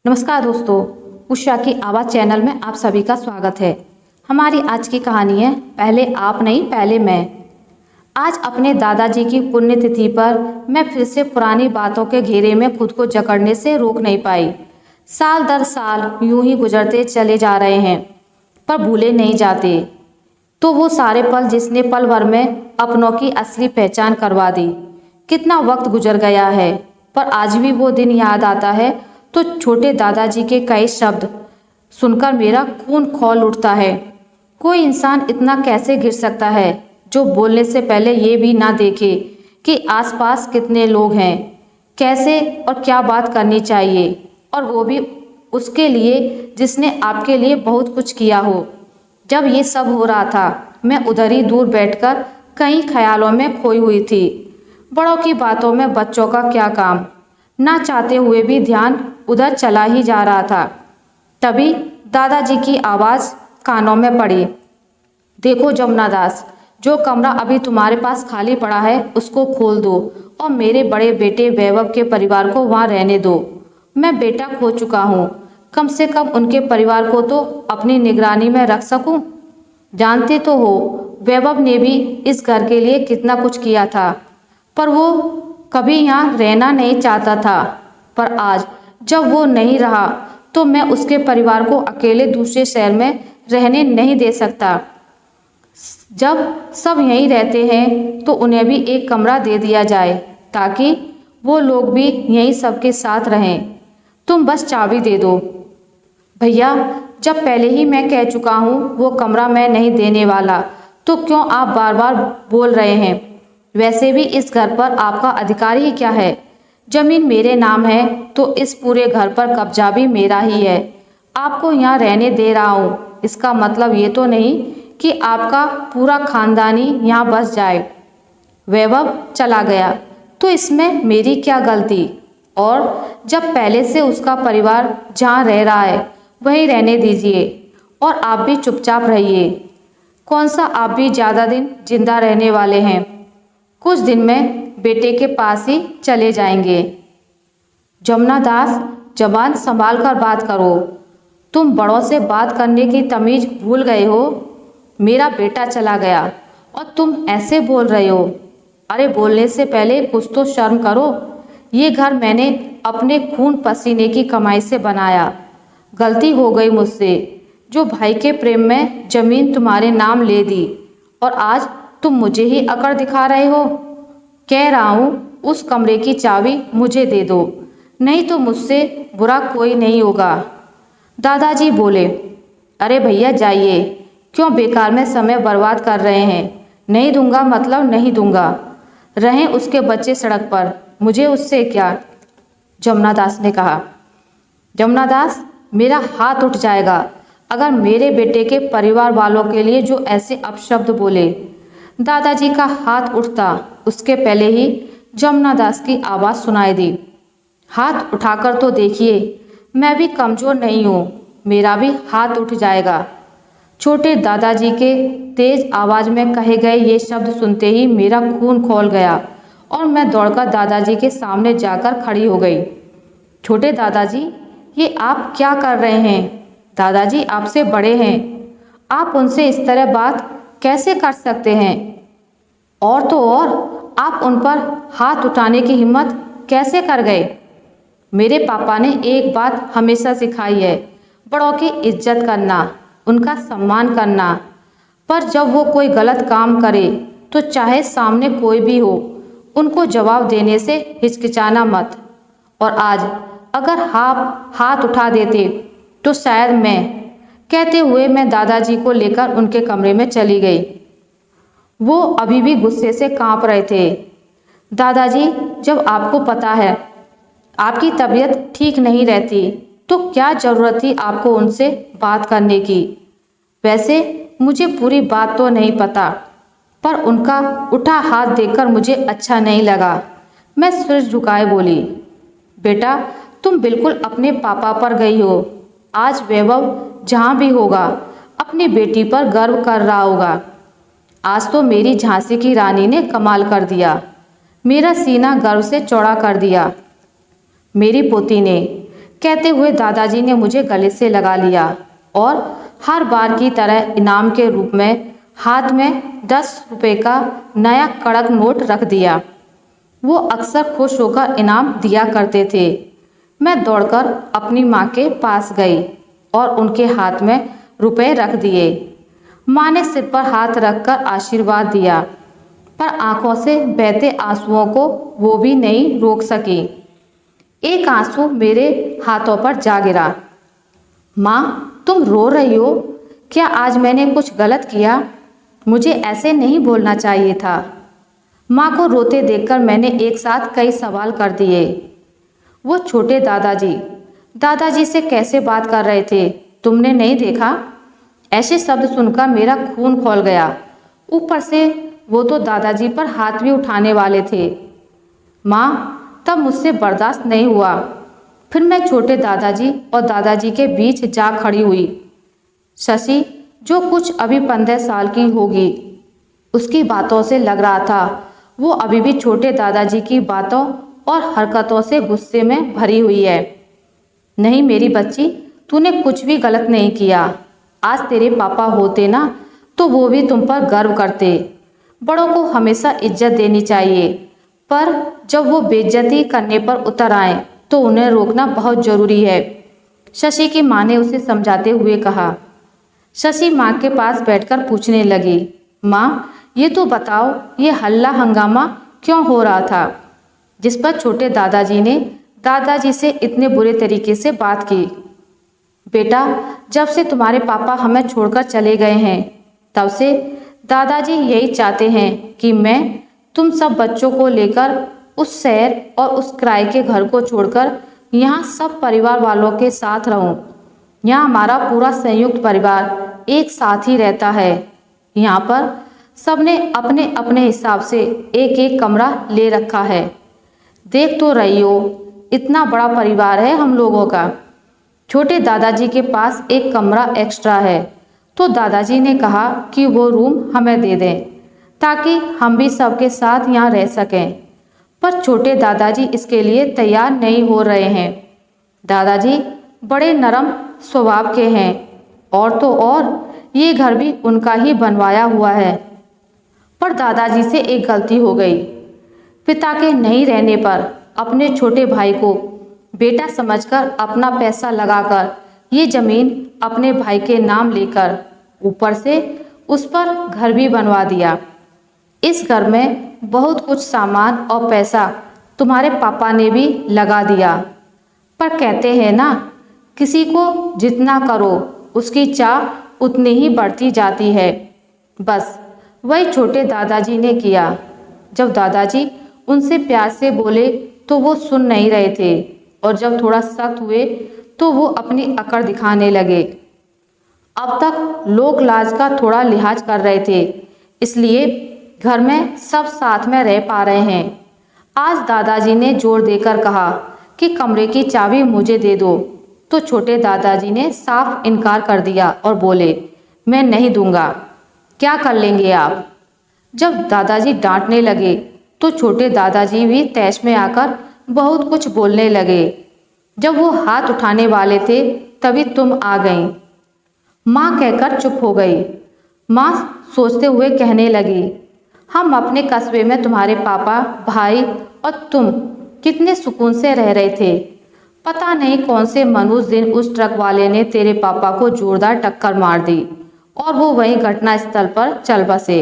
नमस्कार दोस्तों, उषा की आवाज़ चैनल में आप सभी का स्वागत है। हमारी आज की कहानी है पहले आप नहीं पहले मैं। आज अपने दादाजी की पुण्यतिथि पर मैं फिर से पुरानी बातों के घेरे में खुद को जकड़ने से रोक नहीं पाई। साल दर साल यूं ही गुजरते चले जा रहे हैं पर भूले नहीं जाते। तो वो सारे पल जिसने पल भर में अपनों की असली पहचान करवा दी। कितना वक्त गुजर गया है पर आज भी वो दिन याद आता है तो छोटे दादाजी के कई शब्द सुनकर मेरा खून खौल उठता है। कोई इंसान इतना कैसे गिर सकता है जो बोलने से पहले ये भी ना देखे कि आसपास कितने लोग हैं, कैसे और क्या बात करनी चाहिए, और वो भी उसके लिए जिसने आपके लिए बहुत कुछ किया हो। जब ये सब हो रहा था मैं उधर ही दूर बैठकर कई ख्यालों में खोई हुई थी। बड़ों की बातों में बच्चों का क्या काम, ना चाहते हुए भी ध्यान उधर चला ही जा रहा था। तभी दादाजी की आवाज़ कानों में पड़ी, देखो जमुना दास, जो कमरा अभी तुम्हारे पास खाली पड़ा है उसको खोल दो और मेरे बड़े बेटे वैभव के परिवार को वहाँ रहने दो। मैं बेटा खो चुका हूँ, कम से कम उनके परिवार को तो अपनी निगरानी में रख सकूं। जानते तो हो वैभव ने भी इस घर के लिए कितना कुछ किया था, पर वो कभी यहाँ रहना नहीं चाहता था। पर आज जब वो नहीं रहा तो मैं उसके परिवार को अकेले दूसरे शहर में रहने नहीं दे सकता। जब सब यहीं रहते हैं तो उन्हें भी एक कमरा दे दिया जाए ताकि वो लोग भी यहीं सबके साथ रहें। तुम बस चाबी दे दो। भैया, जब पहले ही मैं कह चुका हूँ वो कमरा मैं नहीं देने वाला, तो क्यों आप बार बार बोल रहे हैं? वैसे भी इस घर पर आपका अधिकार ही क्या है? जमीन मेरे नाम है तो इस पूरे घर पर कब्जा भी मेरा ही है। आपको यहाँ रहने दे रहा हूँ, इसका मतलब ये तो नहीं कि आपका पूरा खानदानी यहाँ बस जाए। वैभव चला गया तो इसमें मेरी क्या गलती? और जब पहले से उसका परिवार जहाँ रह रहा है वहीं रहने दीजिए और आप भी चुपचाप रहिए। कौन सा आप भी ज़्यादा दिन जिंदा रहने वाले हैं? कुछ दिन में बेटे के पास ही चले जाएंगे। जमुना दास, जबान संभाल कर बात करो। तुम बड़ों से बात करने की तमीज भूल गए हो। मेरा बेटा चला गया और तुम ऐसे बोल रहे हो? अरे बोलने से पहले कुछ तो शर्म करो। ये घर मैंने अपने खून पसीने की कमाई से बनाया। गलती हो गई मुझसे जो भाई के प्रेम में जमीन तुम्हारे नाम ले दी, और आज तुम मुझे ही अकड़ दिखा रहे हो। कह रहा हूँ उस कमरे की चाबी मुझे दे दो, नहीं तो मुझसे बुरा कोई नहीं होगा। दादाजी बोले, अरे भैया जाइए, क्यों बेकार में समय बर्बाद कर रहे हैं? नहीं दूंगा मतलब नहीं दूंगा। रहें उसके बच्चे सड़क पर, मुझे उससे क्या? जमुना दास ने कहा। जमुना दास, मेरा हाथ उठ जाएगा अगर मेरे बेटे के परिवार वालों के लिए जो ऐसे अपशब्द बोले। दादाजी का हाथ उठता उसके पहले ही जमुना दास की आवाज़ सुनाई दी, हाथ उठाकर तो देखिए, मैं भी कमज़ोर नहीं हूँ, मेरा भी हाथ उठ जाएगा। छोटे दादाजी के तेज आवाज़ में कहे गए ये शब्द सुनते ही मेरा खून खौल गया और मैं दौड़कर दादाजी के सामने जाकर खड़ी हो गई। छोटे दादाजी, ये आप क्या कर रहे हैं? दादाजी आपसे बड़े हैं, आप उनसे इस तरह बात कैसे कर सकते हैं? और तो और आप उन पर हाथ उठाने की हिम्मत कैसे कर गए? मेरे पापा ने एक बात हमेशा सिखाई है, बड़ों की इज्जत करना, उनका सम्मान करना। पर जब वो कोई गलत काम करे तो चाहे सामने कोई भी हो, उनको जवाब देने से हिचकिचाना मत। और आज अगर आप हाथ उठा देते तो शायद मैं, कहते हुए मैं दादाजी को लेकर उनके कमरे में चली गई। वो अभी भी गुस्से से कांप रहे थे। दादाजी, जब आपको पता है आपकी तबीयत ठीक नहीं रहती तो क्या ज़रूरत थी आपको उनसे बात करने की? वैसे मुझे पूरी बात तो नहीं पता, पर उनका उठा हाथ देखकर मुझे अच्छा नहीं लगा। मैं सिर झुकाए बोली, बेटा तुम बिल्कुल अपने पापा पर गई हो। आज वैभव जहाँ भी होगा अपनी बेटी पर गर्व कर रहा होगा। आज तो मेरी झांसी की रानी ने कमाल कर दिया, मेरा सीना गर्व से चौड़ा कर दिया। मेरी पोती ने कहते हुए दादाजी ने मुझे गले से लगा लिया और हर बार की तरह इनाम के रूप में हाथ में 10 रुपए का नया कड़क नोट रख दिया। वो अक्सर खुश होकर इनाम दिया करते थे। मैं दौड़कर अपनी माँ के पास गई और उनके हाथ में रुपए रख दिए। माँ ने सिर पर हाथ रखकर आशीर्वाद दिया, पर आंखों से बहते आंसुओं को वो भी नहीं रोक सकी। एक आंसू मेरे हाथों पर जा गिरा। माँ, तुम रो रही हो? क्या आज मैंने कुछ गलत किया? मुझे ऐसे नहीं बोलना चाहिए था। माँ को रोते देखकर मैंने एक साथ कई सवाल कर दिए। वो छोटे दादाजी से कैसे बात कर रहे थे, तुमने नहीं देखा? ऐसे शब्द सुनकर मेरा खून खौल गया। ऊपर से वो तो दादाजी पर हाथ भी उठाने वाले थे। माँ, तब मुझसे बर्दाश्त नहीं हुआ। फिर मैं छोटे दादाजी और दादाजी के बीच जा खड़ी हुई। शशि, जो कुछ अभी 15 साल की होगी, उसकी बातों से लग रहा था वो अभी भी छोटे दादाजी की बातों और हरकतों से गुस्से में भरी हुई है। नहीं मेरी बच्ची, तूने कुछ भी गलत नहीं किया। आज तेरे पापा होते ना तो वो भी तुम पर गर्व करते। बड़ों को हमेशा इज्जत देनी चाहिए, पर जब वो बेइज्जती करने पर उतर आए तो उन्हें रोकना बहुत जरूरी है, शशि की माँ ने उसे समझाते हुए कहा। शशि माँ के पास बैठकर पूछने लगी, माँ, ये तो बताओ, ये हल्ला हंगामा क्यों हो रहा था, जिस पर छोटे दादाजी ने दादाजी से इतने बुरे तरीके से बात की? बेटा, जब से तुम्हारे पापा हमें छोड़कर चले गए हैं, तब से दादाजी यही चाहते हैं कि मैं तुम सब बच्चों को लेकर उस शहर और उस किराए के घर को छोड़कर यहाँ सब परिवार वालों के साथ रहूं। यहाँ हमारा पूरा संयुक्त परिवार एक साथ ही रहता है। यहाँ पर सबने अपने अपने हिसाब से एक एक कमरा ले रखा है। देख तो रही हो, इतना बड़ा परिवार है हम लोगों का। छोटे दादाजी के पास एक कमरा एक्स्ट्रा है, तो दादाजी ने कहा कि वो रूम हमें दे दें ताकि हम भी सबके साथ यहाँ रह सकें। पर छोटे दादाजी इसके लिए तैयार नहीं हो रहे हैं। दादाजी बड़े नरम स्वभाव के हैं, और तो और ये घर भी उनका ही बनवाया हुआ है। पर दादाजी से एक गलती हो गई। पिता के नहीं रहने पर अपने छोटे भाई को बेटा समझकर अपना पैसा लगाकर ये जमीन अपने भाई के नाम लेकर ऊपर से उस पर घर भी बनवा दिया। इस घर में बहुत कुछ सामान और पैसा तुम्हारे पापा ने भी लगा दिया। पर कहते हैं ना, किसी को जितना करो उसकी चाह उतनी ही बढ़ती जाती है। बस वही छोटे दादाजी ने किया। जब दादाजी उनसे प्यार से बोले तो वो सुन नहीं रहे थे, और जब थोड़ा सख्त हुए तो वो अपनी अकड़ दिखाने लगे। अब तक लोग लाज का थोड़ा लिहाज कर रहे थे, इसलिए घर में सब साथ में रह पा रहे हैं। आज दादाजी ने जोर देकर कहा कि कमरे की चाबी मुझे दे दो, तो छोटे दादाजी ने साफ इनकार कर दिया और बोले, मैं नहीं दूंगा। क्या कर लेंगे आप? जब दादाजी डांटने लगे तो छोटे दादाजी भी तैश में आकर बहुत कुछ बोलने लगे। जब वो हाथ उठाने वाले थे तभी तुम आ गईं। माँ कहकर चुप हो गई। माँ सोचते हुए कहने लगी, हम अपने कस्बे में तुम्हारे पापा, भाई और तुम कितने सुकून से रह रहे थे। पता नहीं कौन से मनहूस दिन उस ट्रक वाले ने तेरे पापा को जोरदार टक्कर मार दी और वो वहीं घटना स्थल पर चल बसे।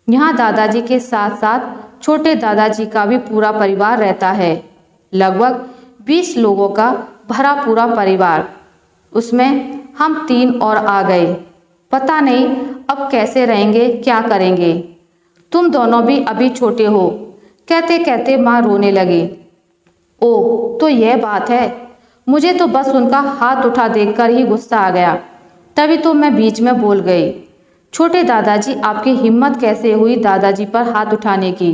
यहाँ दादाजी के साथ साथ छोटे दादाजी का भी पूरा परिवार रहता है, लगभग 20 लोगों का भरा पूरा परिवार। उसमें हम 3 और आ गए। पता नहीं अब कैसे रहेंगे, क्या करेंगे। तुम दोनों भी अभी छोटे हो। कहते कहते माँ रोने लगी। ओह, तो यह बात है। मुझे तो बस उनका हाथ उठा देखकर ही गुस्सा आ गया, तभी तो मैं बीच में बोल गई। छोटे दादाजी, आपकी हिम्मत कैसे हुई दादाजी पर हाथ उठाने की?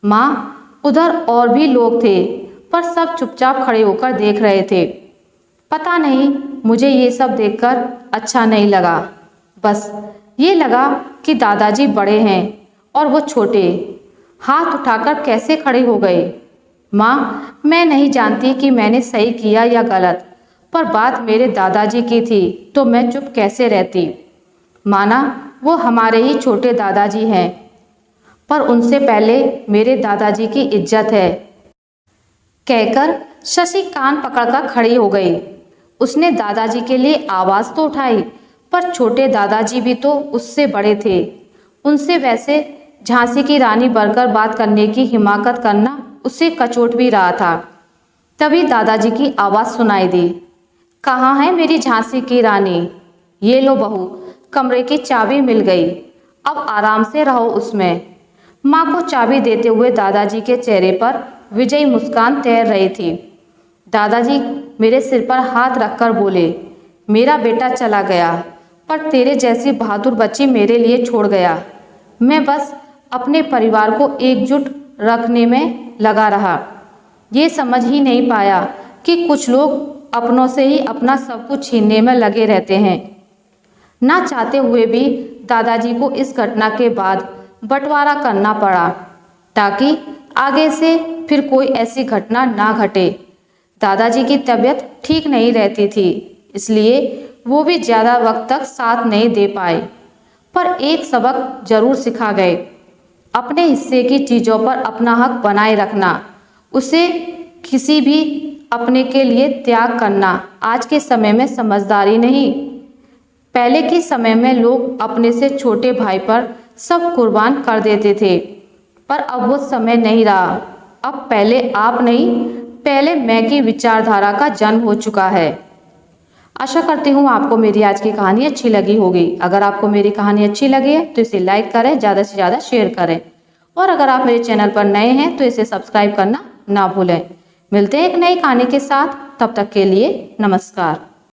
माँ, उधर और भी लोग थे, पर सब चुपचाप खड़े होकर देख रहे थे। पता नहीं, मुझे ये सब देखकर अच्छा नहीं लगा। बस ये लगा कि दादाजी बड़े हैं और वो छोटे। हाथ उठाकर कैसे खड़े हो गए? माँ, मैं नहीं जानती कि मैंने सही किया या गलत, पर बात मेरे दादाजी की थी तो मैं चुप कैसे रहती। माना वो हमारे ही छोटे दादाजी हैं, पर उनसे पहले मेरे दादाजी की इज्जत है, कहकर शशि कान पकड़कर खड़ी हो गई। उसने दादाजी के लिए आवाज़ तो उठाई, पर छोटे दादाजी भी तो उससे बड़े थे। उनसे वैसे झांसी की रानी बनकर बात करने की हिमाकत करना उसे कचोट भी रहा था। तभी दादाजी की आवाज़ सुनाई दी, कहाँ है मेरी झांसी की रानी? ये लो बहू, कमरे की चाबी मिल गई, अब आराम से रहो उसमें। माँ को चाबी देते हुए दादाजी के चेहरे पर विजयी मुस्कान तैर रही थी। दादाजी मेरे सिर पर हाथ रखकर बोले, मेरा बेटा चला गया, पर तेरे जैसी बहादुर बच्ची मेरे लिए छोड़ गया। मैं बस अपने परिवार को एकजुट रखने में लगा रहा। ये समझ ही नहीं पाया कि कुछ लोग अपनों से ही अपना सब कुछ छीनने में लगे रहते हैं। ना चाहते हुए भी दादाजी को इस घटना के बाद बंटवारा करना पड़ा, ताकि आगे से फिर कोई ऐसी घटना ना घटे। दादाजी की तबीयत ठीक नहीं रहती थी, इसलिए वो भी ज़्यादा वक्त तक साथ नहीं दे पाए, पर एक सबक जरूर सिखा गए, अपने हिस्से की चीज़ों पर अपना हक बनाए रखना, उसे किसी भी अपने के लिए त्याग करना आज के समय में समझदारी नहीं। पहले के समय में लोग अपने से छोटे भाई पर सब कुर्बान कर देते थे, पर अब वो समय नहीं रहा। अब पहले आप नहीं, पहले मैं की विचारधारा का जन्म हो चुका है। आशा करती हूँ आपको मेरी आज की कहानी अच्छी लगी होगी। अगर आपको मेरी कहानी अच्छी लगी है तो इसे लाइक करें, ज़्यादा से ज़्यादा शेयर करें, और अगर आप मेरे चैनल पर नए हैं तो इसे सब्सक्राइब करना ना भूलें। मिलते हैं एक नई कहानी के साथ, तब तक के लिए नमस्कार।